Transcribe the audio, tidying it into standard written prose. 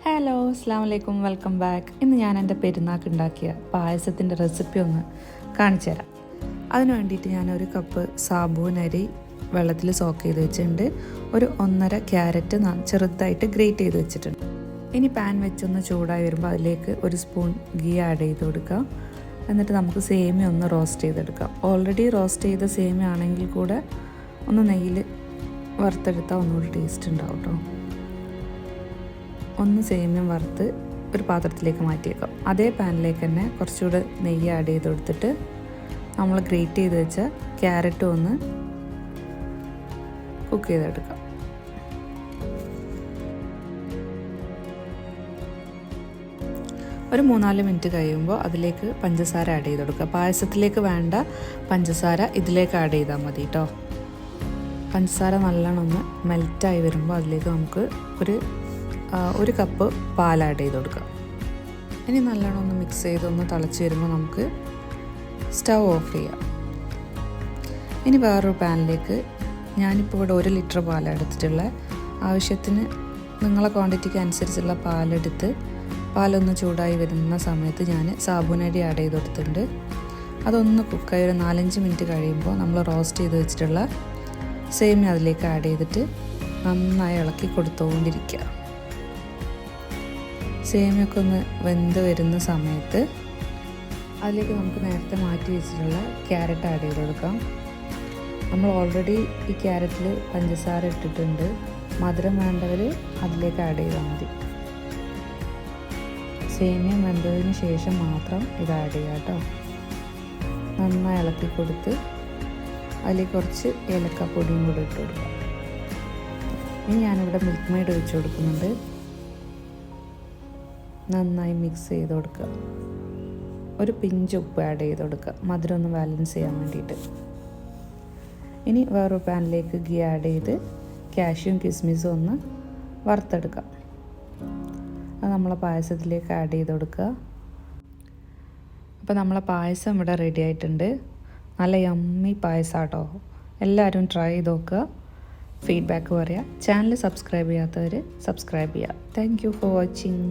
Hello അസ്സാം വലൈക്കും welcome back. ഇന്ന് ഞാൻ എൻ്റെ പെരുന്നാൾക്ക് ഉണ്ടാക്കിയ പായസത്തിൻ്റെ റെസിപ്പി ഒന്ന് കാണിച്ചു തരാം. അതിന് വേണ്ടിയിട്ട് ഞാനൊരു കപ്പ് സാബൂനരി വെള്ളത്തിൽ സോക്ക് ചെയ്ത് വെച്ചിട്ടുണ്ട്. ഒരു 1.5 ക്യാരറ്റ് ചെറുതായിട്ട് ഗ്രേറ്റ് ചെയ്ത് വെച്ചിട്ടുണ്ട്. ഇനി പാൻ വെച്ചൊന്ന് ചൂടായി വരുമ്പോൾ അതിലേക്ക് ഒരു സ്പൂൺ ഗീ ആഡ് ചെയ്ത് കൊടുക്കാം. എന്നിട്ട് നമുക്ക് സേമിയ ഒന്ന് റോസ്റ്റ് ചെയ്തെടുക്കാം. ഓൾറെഡി റോസ്റ്റ് ചെയ്ത സേമിയ ആണെങ്കിൽ കൂടെ ഒന്ന് നെയ്യിൽ വറുത്തെടുത്താൽ ഒന്നുകൂടി ടേസ്റ്റ് ഉണ്ടാവും കേട്ടോ. ഒന്ന് സേമിയം വറുത്ത് ഒരു പാത്രത്തിലേക്ക് മാറ്റിയേക്കാം. അതേ പാനിലേക്ക് തന്നെ കുറച്ചുകൂടെ നെയ്യ് ആഡ് ചെയ്ത് കൊടുത്തിട്ട് നമ്മൾ ഗ്രേറ്റ് ചെയ്ത് വെച്ച ക്യാരറ്റും ഒന്ന് കുക്ക് ചെയ്തെടുക്കാം. ഒരു 3-4 മിനിറ്റ് കഴിയുമ്പോൾ അതിലേക്ക് പഞ്ചസാര ആഡ് ചെയ്ത് കൊടുക്കുക. പായസത്തിലേക്ക് വേണ്ട പഞ്ചസാര ഇതിലേക്ക് ആഡ് ചെയ്താൽ മതി കേട്ടോ. പഞ്ചസാര നല്ലോണം ഒന്ന് മെൽറ്റായി വരുമ്പോൾ അതിലേക്ക് നമുക്ക് ഒരു കപ്പ് പാൽ ആഡ് ചെയ്ത് കൊടുക്കാം. ഇനി നല്ലോണം ഒന്ന് മിക്സ് ചെയ്ത് ഒന്ന് തിളച്ച് വരുമ്പോൾ നമുക്ക് സ്റ്റൗ ഓഫ് ചെയ്യാം. ഇനി വേറൊരു പാനിലേക്ക് ഞാനിപ്പോൾ ഇവിടെ 1 ലിറ്റർ പാൽ എടുത്തിട്ടുള്ള ആവശ്യത്തിന് നിങ്ങളെ ക്വാണ്ടിറ്റിക്ക് അനുസരിച്ചുള്ള പാലെടുത്ത് പാലൊന്ന് ചൂടായി വരുന്ന സമയത്ത് ഞാൻ സാബൂനരി ആഡ് ചെയ്ത് കൊടുത്തിട്ടുണ്ട്. അതൊന്ന് കുക്കായി ഒരു 4-5 മിനിറ്റ് കഴിയുമ്പോൾ നമ്മൾ റോസ്റ്റ് ചെയ്ത് വെച്ചിട്ടുള്ള സേമിയ അതിലേക്ക് ആഡ് ചെയ്തിട്ട് നന്നായി ഇളക്കി കൊടുത്തുകൊണ്ടിരിക്കുക. സേമിയൊക്കെ ഒന്ന് വെന്ത് വരുന്ന സമയത്ത് അതിലേക്ക് നമുക്ക് നേരത്തെ മാറ്റി വെച്ചിട്ടുള്ള ക്യാരറ്റ് ആഡ് ചെയ്ത് കൊടുക്കാം. നമ്മൾ ഓൾറെഡി ഈ ക്യാരറ്റിൽ പഞ്ചസാര ഇട്ടിട്ടുണ്ട്. മധുരം വേണ്ടവർ അതിലേക്ക് ആഡ് ചെയ്താൽ മതി. സേമിയ വെന്തതിന് ശേഷം മാത്രം ഇത് ആഡ് ചെയ്യുക കേട്ടോ. നന്നായി ഇളക്കി കൊടുത്ത് അതിലേക്ക് കുറച്ച് ഏലക്കാപ്പൊടിയും കൂടെ ഇട്ട് കൊടുക്കാം. ഇനി ഞാനിവിടെ മിൽക്ക് മെയ്ഡ് ഒഴിച്ച് കൊടുക്കുന്നുണ്ട്. നന്നായി മിക്സ് ചെയ്ത് കൊടുക്കുക. ഒരു പിഞ്ച് ഉപ്പ് ആഡ് ചെയ്ത് കൊടുക്കുക, മധുരം ഒന്ന് ബാലൻസ് ചെയ്യാൻ വേണ്ടിയിട്ട്. ഇനി വേറൊരു പാനിലേക്ക് ഗീ ആഡ് ചെയ്ത് കാഷ്യൂം കിസ്മിസും ഒന്ന് വറുത്തെടുക്കാം. അത് നമ്മളെ പായസത്തിലേക്ക് ആഡ് ചെയ്ത് കൊടുക്കുക. അപ്പോൾ നമ്മളെ പായസം ഇവിടെ റെഡി ആയിട്ടുണ്ട്. നല്ല യമ്മി പായസം കേട്ടോ. എല്ലാവരും ട്രൈ ചെയ്ത് നോക്കുക, ഫീഡ്ബാക്ക് പറയുക. ചാനൽ സബ്സ്ക്രൈബ് ചെയ്യാത്തവർ സബ്സ്ക്രൈബ് ചെയ്യുക. Thank you for watching.